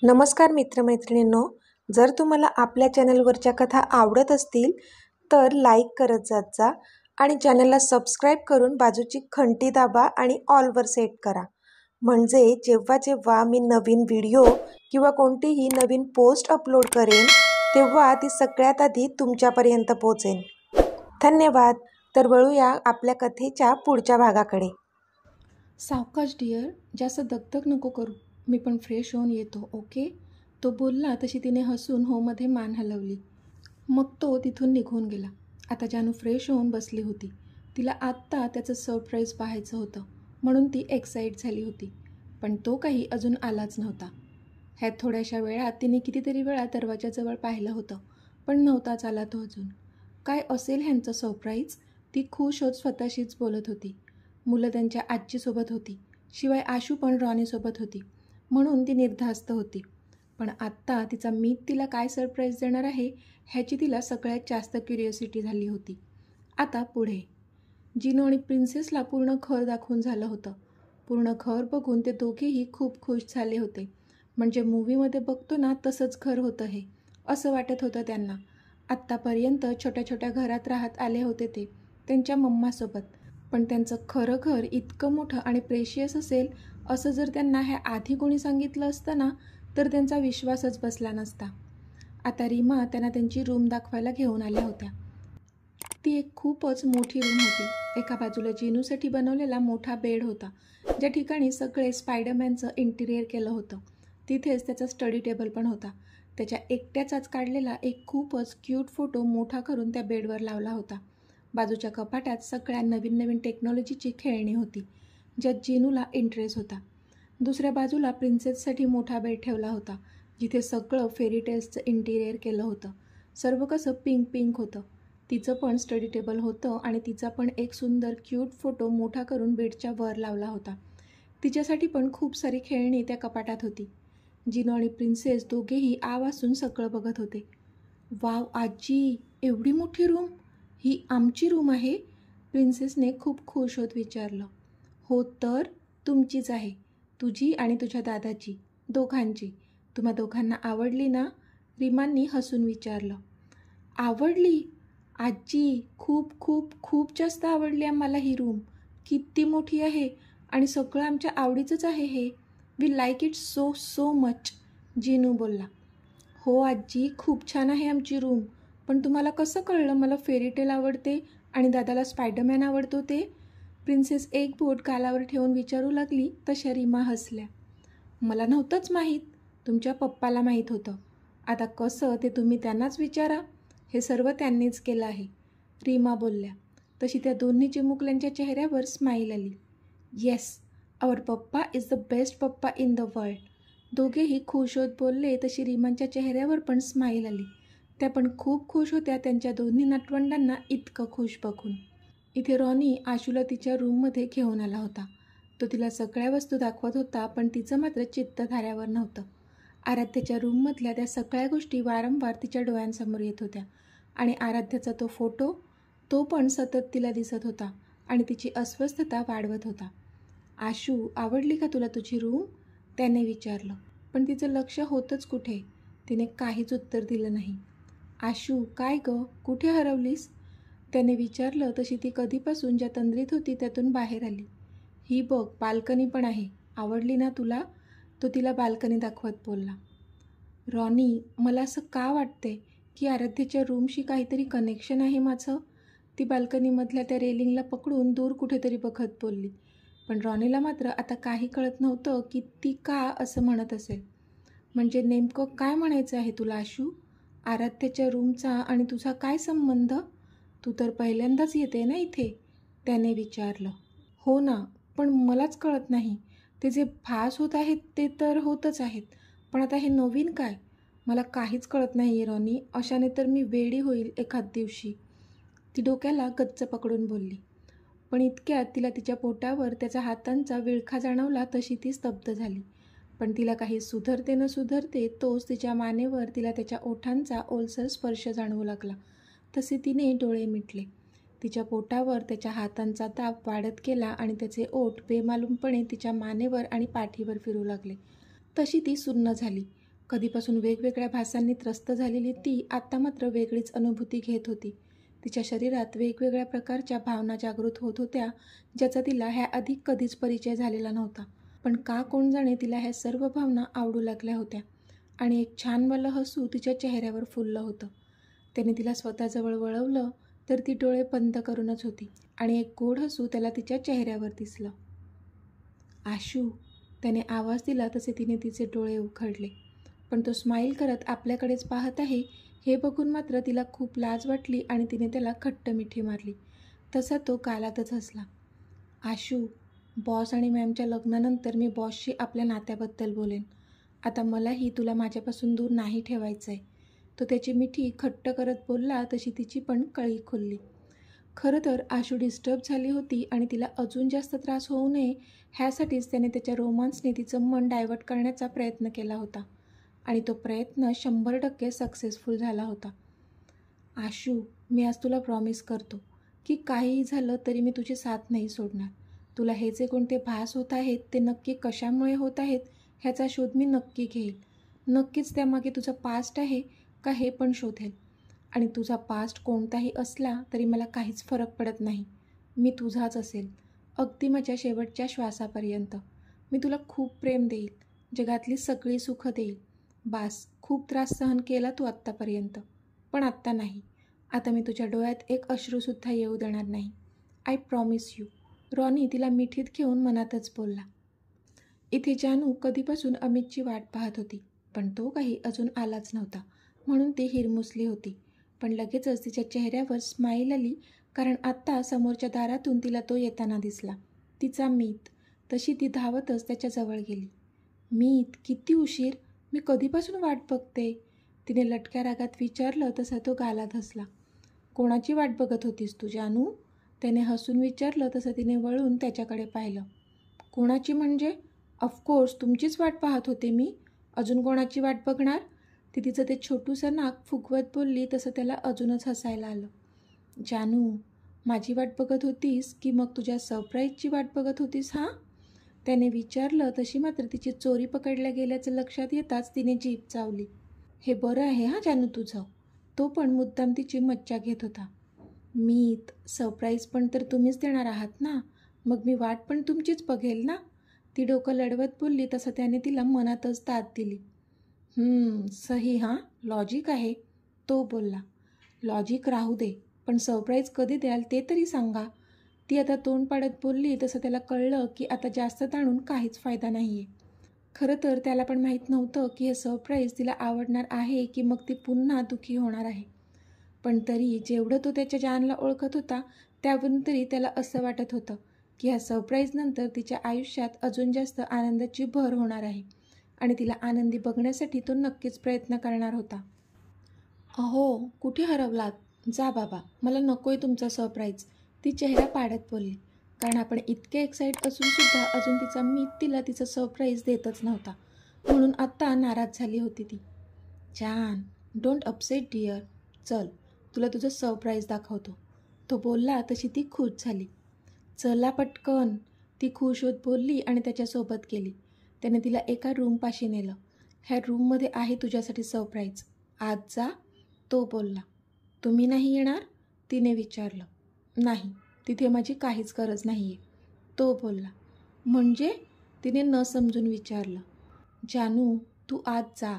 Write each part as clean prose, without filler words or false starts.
नमस्कार मित्रमैत्रिणींनो, जर तुम्हाला आपल्या चॅनलवरच्या कथा आवडत असतील तर लाईक करत जात जा आणि चॅनलला सबस्क्राईब करून बाजूची घंटी दाबा आणि ऑलवर सेट करा. म्हणजे जेव्हा जेव्हा मी नवीन व्हिडिओ किंवा कोणतीही नवीन पोस्ट अपलोड करेन तेव्हा ती सगळ्यात आधी तुमच्यापर्यंत पोहोचेल. धन्यवाद. तर वळूया आपल्या कथेच्या पुढच्या भागाकडे. सावकाश डिअर, जास्त दगदग नको करू. मी पण फ्रेश होऊन येतो, ओके? तो बोलला तशी तिने हसून होमध्ये मान हलवली. मग तो तिथून निघून गेला. आता जानू फ्रेश होऊन बसली होती. तिला आत्ता त्याचं सरप्राईज पाहायचं होतं म्हणून ती एक्साईट झाली होती. पण तो काही अजून आलाच नव्हता. ह्या थोड्याशा वेळात तिने कितीतरी वेळा दरवाजाजवळ पाहिलं होतं, पण नव्हताच आला तो अजून. काय असेल ह्यांचं सरप्राईज? ती खुश होत स्वतःशीच बोलत होती. मुलं त्यांच्या आजीसोबत होती, शिवाय आशू पण रॉनीसोबत होती, म्हणून ती निर्धास्त होती. पण आत्ता तिचा मीत तिला काय सरप्राईज देणार आहे ह्याची तिला सगळ्यात जास्त क्युरिओसिटी झाली होती. आता पुढे जिनो आणि प्रिन्सेसला पूर्ण घर दाखवून झालं होतं. पूर्ण घर बघून ते दोघेही खूप खुश झाले होते. म्हणजे मूवीमध्ये बघतो ना तसंच घर होतं हे, असं वाटत होतं त्यांना. आत्तापर्यंत छोट्या छोट्या घरात राहत आले होते ते त्यांच्या मम्मासोबत, पण त्यांचं खरं घर इतकं मोठं आणि प्रेशियस असेल असं जर त्यांना ह्या आधी कोणी सांगितलं असतं ना तर त्यांचा विश्वासच बसला नसता. आता रीमा त्यांना त्यांची रूम दाखवायला घेऊन आल्या होत्या. ती एक खूपच मोठी रूम होती. एका बाजूला जिनूसाठी बनवलेला मोठा बेड होता, ज्या ठिकाणी सगळे स्पायडरमॅनचं इंटिरियर केलं होतं. तिथेच त्याचा स्टडी टेबल पण होता. त्याच्या एकट्याचाच काढलेला एक खूपच क्यूट फोटो मोठा करून त्या बेडवर लावला होता. बाजूच्या कपाटात सगळ्या नवीन नवीन टेक्नॉलॉजीची खेळणी होती, ज्यात जिनूला इंटरेस्ट होता. दुसऱ्या बाजूला प्रिन्सेससाठी मोठा बेड ठेवला होता, जिथे सगळं फेरी टेल्सचं इंटिरियर केलं होतं. सर्व कसं पिंक पिंक होतं. तिचं पण स्टडी टेबल होतं आणि तिचा पण एक सुंदर क्यूट फोटो मोठा करून बेडच्या वर लावला होता. तिच्यासाठी पण खूप सारी खेळणी त्या कपाटात होती. जिनो आणि प्रिन्सेस दोघेही आवासून सगळं बघत होते. वाव आजी, एवढी मोठी रूम! ही आमची रूम आहे? प्रिन्सेसने खूप खुश होत विचारलं. हो तर, तुमचीच आहे. तुझी आणि तुझ्या दादाची, दोघांची. तुम्हा दोघांना आवडली ना? रीमांनी हसून विचारलं. आवडली? आजी, खूप खूप खूप जास्त आवडली आम्हाला ही रूम. किती मोठी आहे आणि सगळं आमच्या आवडीचंच आहे हे. We like it so so much, Jinu बोलला. हो आजी, खूप छान आहे आमची रूम. पण तुम्हाला कसं कळलं मला फेरीटेल आवडते आणि दादाला स्पायडरमॅन आवडतो ते? प्रिन्सेस एक बोट गालावर ठेवून विचारू लागली तशा रीमा हसल्या. मला नव्हतंच माहीत, तुमच्या पप्पाला माहीत होतं. आता कसं ते तुम्ही त्यांनाच विचारा. हे सर्व त्यांनीच केलं आहे, रीमा बोलल्या. तशी त्या दोन्ही चिमुकल्यांच्या चेहऱ्यावर स्माईल आली. येस, आवर पप्पा इज द बेस्ट पप्पा इन द वर्ल्ड. दोघेही खुश होत बोलले तशी रीमांच्या चेहऱ्यावर पण स्माईल आली. त्या पण खूप खुश होत्या त्यांच्या दोन्ही नातवंडांना इतकं खुश बघून. इथे रॉनी आशूला तिच्या रूममध्ये घेऊन आला होता. तो तिला सगळ्या वस्तू दाखवत होता, पण तिचं मात्र चित्त धाऱ्यावर नव्हतं. आराध्याच्या रूममधल्या त्या सगळ्या गोष्टी वारंवार तिच्या डोळ्यांसमोर येत होत्या आणि आराध्याचा तो फोटो, तो पण सतत तिला दिसत होता आणि तिची अस्वस्थता वाढवत होता. आशू, आवडली का तुला तुझी रूम? त्याने विचारलं. पण तिचं लक्ष होतंच कुठे. तिने काहीच उत्तर दिलं नाही. आशू, काय गं, कुठे हरवलीस? त्याने विचारलं तशी ती कधीपासून ज्या तंद्रीत होती त्यातून बाहेर आली. ही बघ, बाल्कनी पण आहे. आवडली ना तुला? तो तिला बाल्कनी दाखवत बोलला. रॉनी, मला असं का वाटते की आराध्याच्या रूमशी काहीतरी कनेक्शन आहे माझं? ती बाल्कनीमधल्या त्या रेलिंगला पकडून दूर कुठेतरी बघत बोलली. पण रॉनीला मात्र आता काही कळत नव्हतं की ती का असं म्हणत असेल. म्हणजे नेमकं काय म्हणायचं आहे तुला आशू? आराध्याच्या रूमचा आणि तुझा काय संबंध? तू तर पहिल्यांदाच येते ना इथे? त्याने विचारलं. हो ना, पण मलाच कळत नाही. ते जे भास होत आहेत ते तर होतच आहेत, पण आता हे नवीन काय? मला काहीच कळत नाही आहे रॉनी. अशाने तर मी वेडी होईल एखाद दिवशी, ती डोक्याला गच्च पकडून बोलली. पण इतक्यात तिला तिच्या पोटावर त्याच्या हातांचा विळखा जाणवला तशी ती स्तब्ध झाली. पण तिला काही सुधरते न सुधरते तोच तिच्या मानेवर तिला त्याच्या ओठांचा ओलसर स्पर्श जाणवू लागला. तसे तिने डोळे मिटले. तिच्या पोटावर त्याच्या हातांचा दाब वाढत गेला आणि त्याचे ओठ बेमालूमपणे तिच्या मानेवर आणि पाठीवर फिरू लागले. तशी ती सुन्न झाली. कधीपासून वेगवेगळ्या भासांनी त्रस्त झालेली ती आत्ता मात्र वेगळीच अनुभूती घेत होती. तिच्या शरीरात वेगवेगळ्या प्रकारच्या भावना जागृत होत होत्या, ज्याचा तिला ह्या आधी कधीच परिचय झालेला नव्हता. पण का कोण जाणे तिला ह्या सर्व भावना आवडू लागल्या होत्या आणि एक छानवालं हसू तिच्या चेहऱ्यावर फुललं होतं. त्याने तिला स्वतःजवळ वळवलं तर ती डोळे बंद करूनच होती आणि एक गोड हसू त्याला तिच्या चेहऱ्यावर दिसलं. आशू, त्याने आवाज दिला तसे तिने तिचे डोळे उघडले. पण तो स्माईल करत आपल्याकडेच पाहत आहे हे बघून मात्र तिला खूप लाज वाटली आणि तिने त्याला खट्ट मिठी मारली. तसा तो गालातच हसला. आशू, बॉस आणि मॅमच्या लग्नानंतर मी बॉसशी आपल्या नात्याबद्दल बोलेन. आता मलाही तुला माझ्यापासून दूर नाही ठेवायचं आहे. तो त्याची मिठी खट्ट करत बोलला तशी तिची पण कळी खुलली. खरं तर आशू डिस्टर्ब झाली होती आणि तिला अजून जास्त त्रास होऊ नये ह्यासाठीच त्याने त्याच्या रोमान्सने तिचं मन डायव्हर्ट करण्याचा प्रयत्न केला होता आणि तो प्रयत्न 100% सक्सेसफुल झाला होता. आशू, मी आज तुला प्रॉमिस करतो की काहीही झालं तरी मी तुझी साथ नाही सोडणार. तुला हे जे कोणते भास होत आहेत ते नक्की कशामुळे होत आहेत ह्याचा शोध मी नक्की घेईल. नक्कीच त्यामागे तुझा पास्ट आहे का हे पण शोधेल. आणि तुझा पास्ट कोणताही असला तरी मला काहीच फरक पडत नाही. मी तुझाच असेल, अगदी माझ्या शेवटच्या श्वासापर्यंत. मी तुला खूप प्रेम देईल, जगातली सगळी सुखं देईल. बास, खूप त्रास सहन केला तू आत्तापर्यंत, पण आत्ता नाही. आता मी तुझ्या डोळ्यात एक अश्रूसुद्धा येऊ देणार नाही. I promise you. रॉनी तिला मिठीत घेऊन मनातच बोलला. इथे जानू कधीपासून अमितची वाट पाहत होती, पण तो काही अजून आलाच नव्हता म्हणून ती हिरमुसली होती. पण लगेचच तिच्या चेहऱ्यावर स्माईल आली, कारण आत्ता समोरच्या दारातून तिला तो येताना दिसला, तिचा मीत. तशी ती धावतच त्याच्याजवळ गेली. मीत, किती उशीर? मी कधीपासून वाट बघते? तिने लटक्या रागात विचारलं तसा तो गालात हसला. कोणाची वाट बघत होतीस तू जानू? त्याने हसून विचारलं तसं तिने वळून त्याच्याकडे पाहिलं. कोणाची म्हणजे? ऑफकोर्स तुमचीच वाट पाहत होते मी. अजून कोणाची वाट बघणार? ती तिचं ते छोटूसं नाक फुगवत बोलली तसं त्याला अजूनच हसायला आलं. जानू, माझी वाट बघत होतीस की मग तुझ्या सरप्राईजची वाट बघत होतीस हां? त्याने विचारलं तशी मात्र तिची चोरी पकडल्या गेल्याचं लक्षात येताच तिने जीभ चावली. हे बरं आहे हां जानू तुझं. तो पण मुद्दाम तिची मज्जा घेत होता. मीत, सरप्राईज पण तर तुम्हीच देणार आहात ना, मग मी वाट पण तुमचीच बघेल ना. ती डोकं लढवत बोलली तसं त्याने तिला मनातच दाद दिली. सही हां, लॉजिक आहे, तो बोलला. लॉजिक राहू दे, पण सरप्राईज कधी द्याल ते तरी सांगा. ती आता तोंड पाडत बोलली तसं त्याला कळलं की आता जास्त ताणून काहीच फायदा नाही आहे. खरं तर त्याला पण माहीत नव्हतं की हे सरप्राईज तिला आवडणार आहे की मग ती पुन्हा दुःखी होणार आहे. पण तरी जेवढं तो त्याच्या जानला ओळखत होता त्यावरून तरी त्याला असं वाटत होतं की ह्या सरप्राईजनंतर तिच्या आयुष्यात अजून जास्त आनंदाची भर होणार आहे आणि तिला आनंदी बघण्यासाठी तो नक्कीच प्रयत्न करणार होता. अहो, कुठे हरवलात? जा बाबा, मला नको आहे तुमचा सरप्राईज, ती चेहरा पाडत बोलली. कारण आपण इतके एक्साईट असूनसुद्धा अजून तिचा मीत तिला तिचं सरप्राईज देतच नव्हता, म्हणून आत्ता नाराज झाली होती ती. जान, डोंट अपसेट डिअर. चल, तुला तुझं सरप्राईज दाखवतो. तो बोलला तशी ती खुश झाली. चला पटकन, ती खुश होत बोलली आणि त्याच्यासोबत गेली. त्याने तिला एका रूमपाशी नेलं. ह्या रूममध्ये आहे तुझ्यासाठी सरप्राईज, आज जा, तो बोलला. तुम्ही नाही येणार? तिने विचारलं. नाही, तिथे माझी काहीच गरज नाही आहे, तो बोलला. म्हणजे? तिने न समजून विचारलं. जानू, तू आज जा,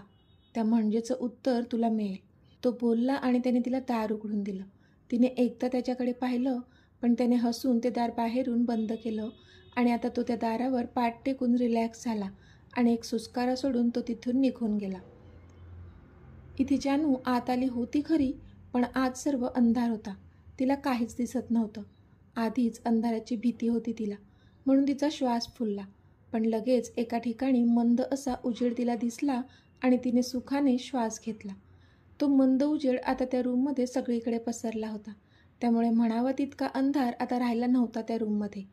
त्या म्हणजेचं उत्तर तुला मिळेल, तो बोलला आणि त्याने तिला दार उघडून दिलं. तिने एकदा त्याच्याकडे पाहिलं, पण त्याने हसून ते दार बाहेरून बंद केलं आणि आता तो त्या दारावर पाठ टेकून रिलॅक्स झाला आणि एक सुस्कारा सोडून तो तिथून निघून गेला. इथे जानू आत आली होती खरी, पण आज सर्व अंधार होता, तिला काहीच दिसत नव्हतं. आधीच अंधाराची भीती होती तिला, म्हणून तिचा श्वास फुलला. पण लगेच एका ठिकाणी मंद असा उजेड तिला दिसला आणि तिने सुखाने श्वास घेतला. तो मंद उजेड आता त्या रूममध्ये सगळीकडे पसरला होता, त्यामुळे म्हणावा तितका अंधार आता राहिला नव्हता त्या रूममध्ये.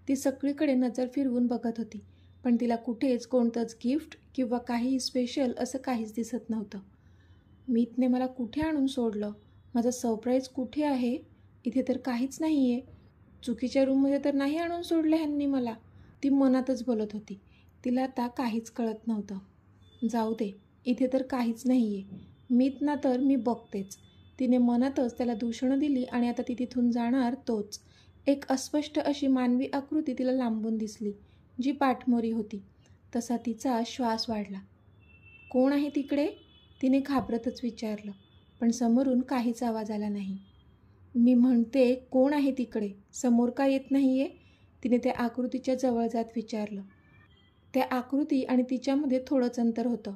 ती सगळीकडे नजर फिरवून बघत होती, पण तिला कुठेच कोणतंच गिफ्ट किंवा काही स्पेशल असं काहीच दिसत नव्हतं. मीतने मला कुठे आणून सोडलं? माझं सरप्राईज कुठे आहे? इथे तर काहीच नाही आहे. चुकीच्या रूममध्ये तर नाही आणून सोडलं ह्यांनी मला, ती मनातच बोलत होती. तिला आता काहीच कळत नव्हतं. जाऊ दे, इथे तर काहीच नाही आहे. मीच ना तर मी बघतेच. तिने मनातच त्याला दूषणं दिली आणि आता ती तिथून जाणार तोच. एक अस्पष्ट अशी मानवी आकृती तिला लांबून दिसली, जी पाठमोरी होती. तसा तिचा श्वास वाढला. कोण आहे तिकडे? तिने घाबरतच विचारलं, पण समोरून काहीच आवाज आला नाही. मी म्हणते कोण आहे तिकडे? समोर का येत नाही आहे? तिने त्या आकृतीच्या जवळ जात विचारलं. त्या आकृती आणि तिच्यामध्ये थोडंच अंतर होतं,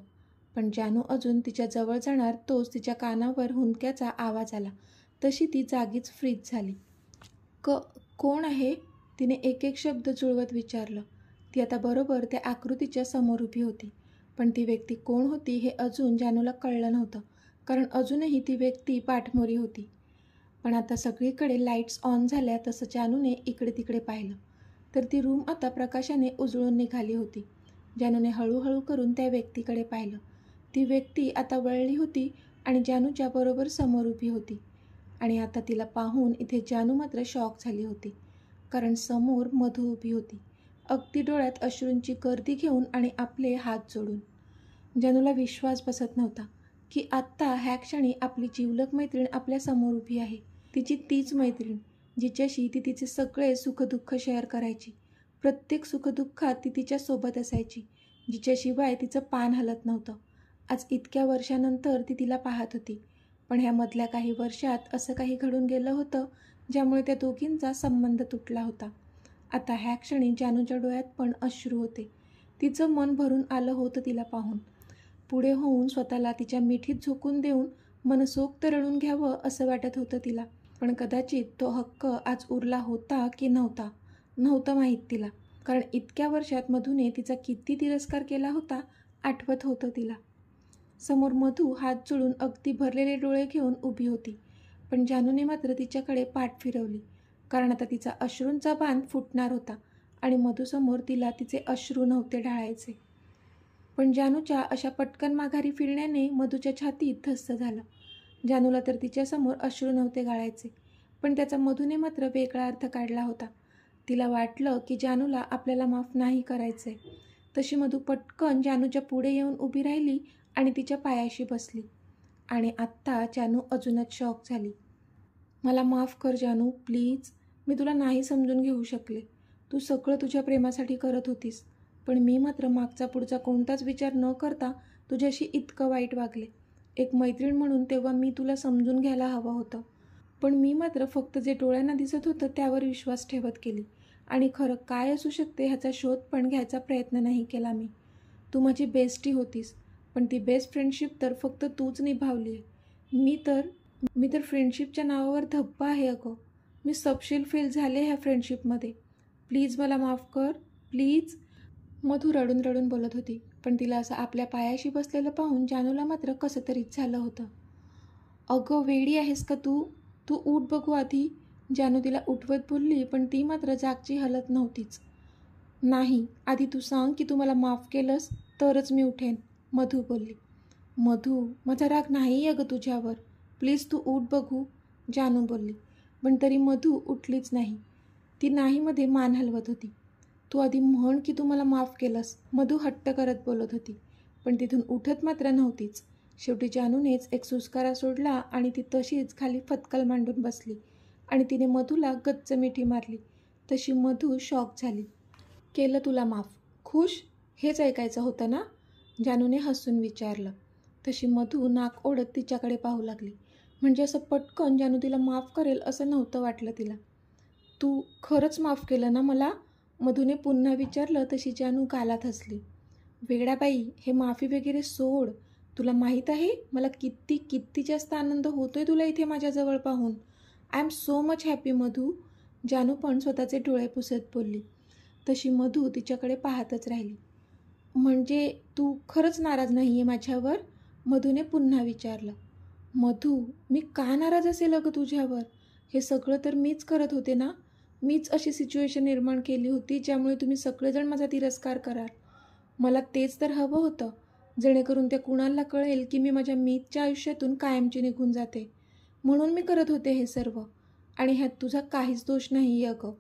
पण जानू अजून तिच्या जवळ जाणार तोच तिच्या कानावर हुंदक्याचा आवाज आला. तशी ती जागीच फ्रीज झाली. कोण आहे? तिने एक एक शब्द जुळवत विचारलं. ती आता बरोबर त्या आकृतीच्या समोर उभी होती, पण ती व्यक्ती कोण होती हे अजून जानूला कळलं नव्हतं, कारण अजूनही ती व्यक्ती पाठमोरी होती. पण आता सगळीकडे लाईट्स ऑन झाल्या तसं जानूने इकडे तिकडे पाहिलं, तर ती रूम आता प्रकाशाने उजळून निघाली होती. जानूने हळूहळू करून त्या व्यक्तीकडे पाहिलं. ती व्यक्ती आता वळली होती आणि जानूच्या बरोबर समोर उभी होती. आणि आता तिला पाहून इथे जानू मात्र शॉक झाली होती, कारण समोर मधू उभी होती, अगदी डोळ्यात अश्रूंची गर्दी घेऊन आणि आपले हात जोडून. जानूला विश्वास बसत नव्हता की आत्ता ह्या क्षणी आपली जिवलग मैत्रीण आपल्यासमोर उभी आहे. तिची तीच मैत्रीण जिच्याशी ती तिचे सगळे सुखदुःख शेअर करायची. प्रत्येक सुखदुःखात ती तिच्यासोबत असायची, जिच्याशिवाय तिचं पान हलत नव्हतं. आज इतक्या वर्षानंतर ती तिला पाहत होती, पण ह्या मधल्या काही वर्षात असं काही घडून गेलं होतं ज्यामुळे त्या दोघींचा संबंध तुटला होता. आता ह्या क्षणी जानूच्या डोळ्यात पण अश्रू होते. तिचं मन भरून आलं होतं तिला पाहून. पुढे होऊन स्वतःला तिच्या मिठीत झोकून देऊन मनसोक्त रडून घ्यावं असं वाटत होतं तिला, पण कदाचित तो हक्क आज उरला होता की नव्हतं माहीत तिला, कारण इतक्या वर्षात मधूने तिचा किती तिरस्कार केला होता आठवत होतं तिला. समोर मधू हात जोडून अगदी भरलेले डोळे घेऊन उभी होती, पण जानूने मात्र तिच्याकडे पाठ फिरवली, कारण आता तिचा अश्रूंचा बांध फुटणार होता आणि मधूसमोर तिला तिचे अश्रू नव्हते ढाळायचे. पण जानूच्या अशा पटकन माघारी फिरण्याने मधूच्या छातीत धस्स झालं. जानूला तर तिच्यासमोर अश्रू नव्हते गाळायचे, पण त्याचा मधूने मात्र वेगळा अर्थ काढला होता. तिला वाटलं की जानूला आपल्याला माफ नाही करायचंय. तशी मधू पटकन जानूच्या पुढे येऊन उभी राहिली आणि तिच्या पायाशी बसली. आणि आत्ता जानू अजूनच शॉक झाली. मला माफ कर जानू, प्लीज. मी तुला नाही समजून घेऊ शकले. तू सगळं तुझ्या प्रेमासाठी करत होतीस, पण मी मात्र मागचा पुढचा कोणताच विचार न करता तुझ्याशी इतकं वाईट वागले. एक मैत्रीण म्हणून तेव्हा मी तुला समजून घ्यायला हवं होतं, पण मी मात्र फक्त जे डोळ्यांना दिसत होतं त्यावर विश्वास ठेवत गेली आणि खरं काय असू शकते ह्याचा शोध पण घ्यायचा प्रयत्न नाही केला मी. तू माझी बेस्टी होतीस, पण ती बेस्ट फ्रेंडशिप तर फक्त तूच निभावली आहे. मी तर फ्रेंडशिपच्या नावावर धप्पा आहे अगं. मी सपशील फेल झाले ह्या फ्रेंडशिपमध्ये. प्लीज मला माफ कर, प्लीज. मधू रडून रडून बोलत होती, पण तिला असं आपल्या पायाशी बसलेलं पाहून जानूला मात्र कसं तरीच झालं होतं. अगं वेडी आहेस का तू? तू उठ बघू आधी. जानू तिला उठवत बोलली, पण ती मात्र जागची हलत नव्हतीच. नाही, आधी तू सांग की तू मला माफ केलंस तरच मी उठेन, मधू बोलली. मधू, माझा राग नाही आहे गं तुझ्यावर. प्लीज तू उठ बघू, जानू बोलली. पण तरी मधू उठलीच नाही. ती नाहीमध्ये मान हलवत होती. तू आधी म्हण की तू मला माफ केलंस, मधू हट्ट करत बोलत होती, पण तिथून उठत मात्र नव्हतीच. शेवटी जानूनेच एक सुस्कारा सोडला आणि ती तशीच खाली फतकल मांडून बसली आणि तिने मधूला गच्च मिठी मारली. तशी मधू शॉक झाली. केलं तुला माफ? खुश? हेच ऐकायचं होतं ना? जानूने हसून विचारलं. तशी मधू नाक ओढत तिच्याकडे पाहू लागली. म्हणजे असं पटकन जानू तिला माफ करेल असं नव्हतं वाटलं तिला. तू खरंच माफ केलं ना मला? मधूने पुन्हा विचारलं. तशी जानू गालात हसली. वेडाबाई, हे माफी वगैरे सोड. तुला माहीत आहे मला किती किती जास्त आनंद होतोय तुला इथे माझ्याजवळ पाहून. I am so much happy Madhu. जानू पण स्वतःचे डोळे पुसत बोलली. तशी मधू तिच्याकडे पाहतच राहिली. म्हणजे तू खरंच नाराज नाही आहे माझ्यावर? मधूने पुन्हा विचारलं. मधू, मी का नाराज असेल अगं तुझ्यावर? हे सगळं तर मीच करत होते ना. मीच अशी सिच्युएशन निर्माण केली होती ज्यामुळे तुम्ही सगळेजण माझा तिरस्कार कराल. मला तेच तर हवं होतं, जेणेकरून त्या कुणाला कळेल की मी माझ्या मीतच्या आयुष्यातून कायमची निघून जाते. म्हणून मी करत होते हे सर्व, आणि ह्यात तुझा काहीच दोष नाही आहे अगं.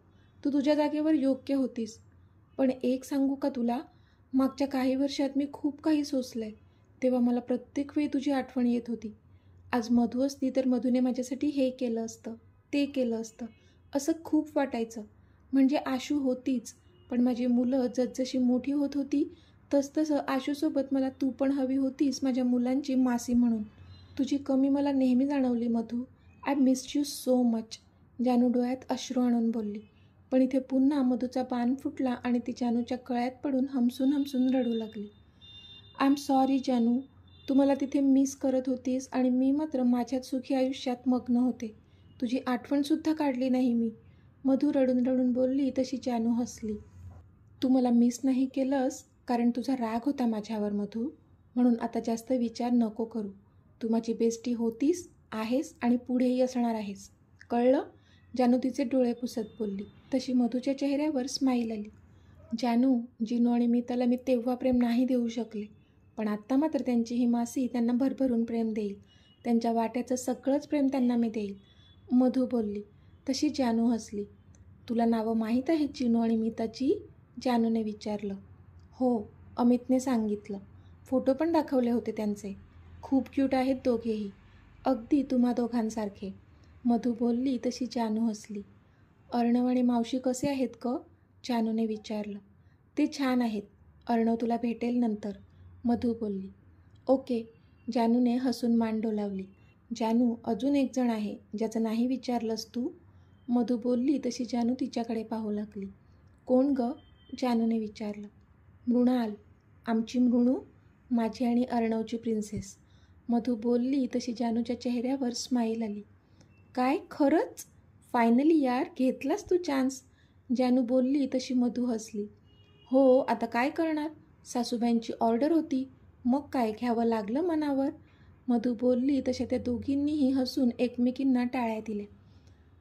तू तुझ्या जागेवर योग्य होतीस. पण एक सांगू का तुला, मागच्या काही वर्षात मी खूप काही सोसलं आहे. तेव्हा मला प्रत्येक वेळी तुझी आठवण येत होती. आज मधू असती तर मधूने माझ्यासाठी हे केलं असतं, ते केलं असतं, असं खूप वाटायचं. म्हणजे आशू होतीच, पण माझी मुलं जसजशी मोठी होत होती तसतसं आशूसोबत मला तू पण हवी होतीस माझ्या मुलांची मासी म्हणून. तुझी कमी मला नेहमी जाणवली Madhu. I missed you so much. जानू डोळ्यात अश्रू आणून बोलली. पण इथे पुन्हा मधूचा बाण फुटला आणि ती जानूच्या गळ्यात पडून हमसून हमसून रडू लागली. आय एम सॉरी जानू, तू मला तिथे मिस करत होतीस आणि मी मात्र माझ्याच सुखी आयुष्यात मग्न होते. तुझी आठवणसुद्धा काढली नाही मी. मधू रडून रडून बोलली तशी जानू हसली. तू मला मिस नाही केलंस कारण तुझा राग होता माझ्यावर मधू. म्हणून आता जास्त विचार नको करू. तू माझी बेस्टी होतीस, आहेस आणि पुढेही असणार आहेस. कळलं? जानू तिचे डोळे पुसत बोलली. तशी मधूच्या चेहऱ्यावर स्माईल आली. जानू, जिनू आणि मिताला मी तेव्हा प्रेम नाही देऊ शकले, पण आत्ता मात्र त्यांची ही मासी त्यांना भरभरून प्रेम देईल. त्यांच्या वाट्याचं सगळंच प्रेम त्यांना मी देईल, मधू बोलली. तशी जानू हसली. तुला नावं माहीत आहेत जिनू आणि मिताची? जानूने विचारलं. हो, अमितने सांगितलं. फोटो पण दाखवले होते त्यांचे. खूप क्यूट आहेत दोघेही, अगदी तुम्हा दोघांसारखे, मधू बोलली. तशी जानू हसली. अर्णव आणि मावशी कसे आहेत ग? जानूने विचारलं. ते छान आहेत. अर्णव तुला भेटेल नंतर, मधू बोलली. ओके, जानूने हसून मान डोलावली. जानू, अजून एक जण आहे ज्याचं नाही विचारलंस तू, मधू बोलली. तशी जानू तिच्याकडे पाहू लागली. कोण ग? जानूने विचारलं. मृणाल, आमची मृणू, माझी आणि अर्णवची प्रिन्सेस, मधू बोलली. तशी जानूच्या चेहऱ्यावर स्माईल आली. काय खरंच? फायनली यार, घेतलास तू चान्स, जानू बोलली. तशी मधू हसली. हो, आता काय करणार, सासूबाईंची ऑर्डर होती, मग काय, घ्यावं लागलं मनावर, मधू बोलली. तशा त्या दोघींनीही हसून एकमेकींना टाळ्या दिल्या.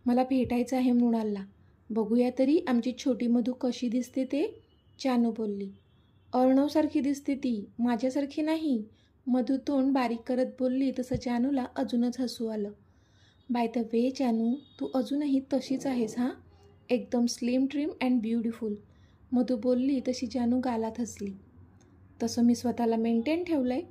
मला भेटायचं आहे मृणालला, बघूया तरी आमची छोटी मधू कशी दिसते ते, जानू बोलली. अर्णवसारखी दिसते ती, माझ्यासारखी नाही, मधू तोंड बारीक करत बोलली. तसं जानूला अजूनच हसू आलं. बाय द वे जानू, तू अजूनही तशीच आहेस हां, एकदम slim trim and beautiful, Madhu बोलली. तशी जानू गालात हसली. तसं मी स्वतःला मेंटेन ठेवलं आहे,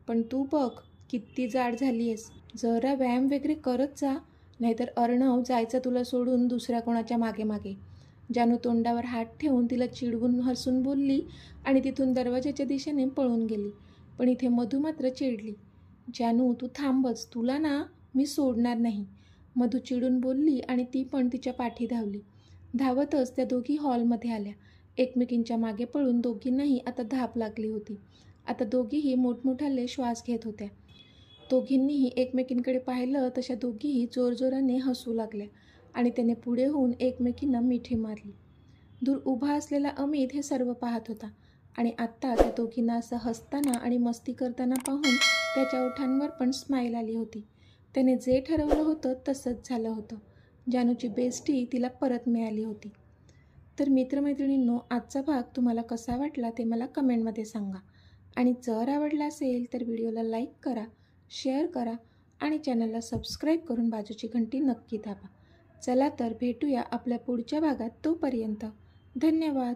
पण तू बघ किती जाड झाली आहेस. जरा व्यायाम वगैरे करत जा, नाहीतर अर्णव जायचं तुला सोडून दुसऱ्या कोणाच्या मागे मागे, जानू तोंडावर हात ठेवून तिला चिडवून हसून बोलली आणि तिथून दरवाजाच्या दिशेने पळून गेली. पण इथे मधू मात्र चिडली. जानू, तू थांबच, तुला ना मी सोडणार नाही, मधू चिडून बोलली आणि ती पण तिच्या पाठी धावली. धावतच त्या दोघी हॉलमध्ये आल्या. एकमेकींच्या मागे पळून दोघींनाही आता धाप लागली होती. आता दोघीही मोठमोठाले श्वास घेत होत्या. दोघींनीही एकमेकींकडे पाहिलं तशा दोघीही जोरजोराने हसू लागल्या आणि त्याने पुढे होऊन एकमेकींना मिठी मारली. दूर उभा असलेला अमित हे सर्व पाहत होता आणि आत्ता त्या दोघींना असं हसताना आणि मस्ती करताना पाहून त्याच्या ओठांवर पण स्माईल आली होती. त्याने जे ठरवलं होतं तसंच झालं होतं. जानूची बेस्टी तिला परत मिळाली होती. तर मित्रमैत्रिणींनो, आजचा भाग तुम्हाला कसा वाटला ते मला कमेंटमध्ये सांगा आणि जर आवडला असेल तर व्हिडिओला लाईक करा, शेअर करा आणि चॅनलला सबस्क्राईब करून बाजूची घंटी नक्की दाबा. चला तर भेटूया आपल्या पुढच्या भागात. तोपर्यंत धन्यवाद.